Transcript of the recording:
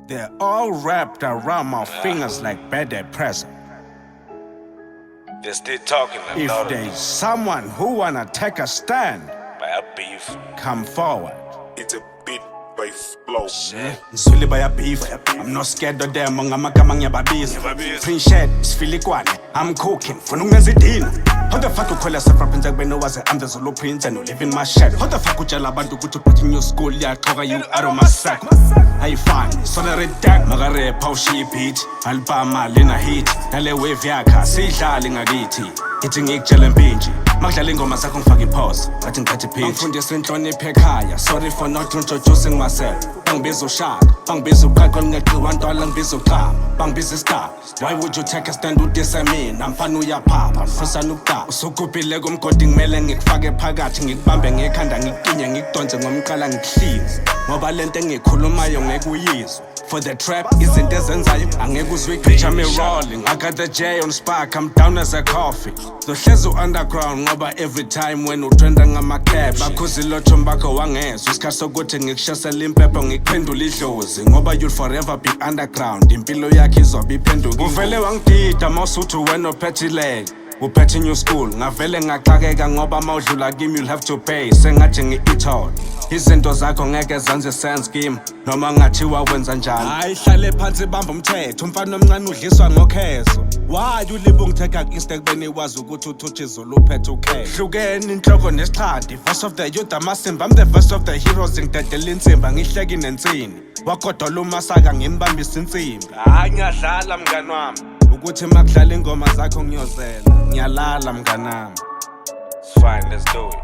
They're all wrapped around my fingers like birthday present. They're still talking a If lot there's someone who wanna take a stand, by a beef. come forward. It's a beat by flow. Ngizwile baya beef, I'm not scared of them, ngamagama ngiyababiza. Clean shed, Sfilikwane, I'm cooking, funa ungenza idina. How the fuck ukhwela Prince akubeni owazi I'm the Zulu Prince and you live in my shadow? How the fuck utshela abantu ukuthi uphathe new school yaqoka you out of my sack? Ayifani, sona red tag, makarepha ushiya beat, alibama lena hit, nale wave yakha sidlali ngakithi. Ithi ngikutshela impinji, makudlala ingoma zakho ngifaka ipause, ngathi ngiphethe pitch. Bangifundisa inhlonipho ekhaya, sorry for not introducing myself. Bangibiza ushaka, bangibiza uqaqo lingeqiwa ntwala ngibiza uqaba, bangibiza istar. Why would you take a stand udise mina? Mfana uyaphapha, mfusana ukudaba. Usukubhile kumgodi ngimele ngikufake phakathi, ngikubambe ngekhanda ngikuqinye ngikudonse ngomqala ngikuhlize. Ngoba lento engikhulumayo ngeke uyizwe. For the trap, izinto ezenzayo angeke uzwe picture me rolling. I got the J on spark, I'm down as a coffee. Zohlezi underground ngoba every time when utrenda ngama-cab bakhuza ilotho mbakho wangezwa isikhathi sokuthi ngikushesela impepho ngikuphendula idlozi ngoba you'll forever be underground. Impilo yakhe izobe iphenduka. Uvele wangidida mawusuthi wena ophethe ileg uphethe new school ngavele ngaxakeka ngoba mawudlula kimi you'll have to pay sengathi ngi-ethol. Izinto zakho ngeke zenze sense kimi noma ngathiwa wenza njani. Hayi hlale phansi bamba umthetho umfana omncane udliswa ngokhezo. Why ulibe ungitheka ku-insta kubeni wazi ukuthi uTucci Zulu uphethe ukhezo. Hlukene inhloko nesixhadi, voice of the youth amasimba, I'm the voice of the heroes ngidedela insimba ngihleki nensini. Wagodola umasaka ngimbambisa insimbi. Hayi ngiyadlala mngani wami ukuthi makudlala ingoma zakho ngiyozela ngiyalala mnganami. It's fine, let's do it.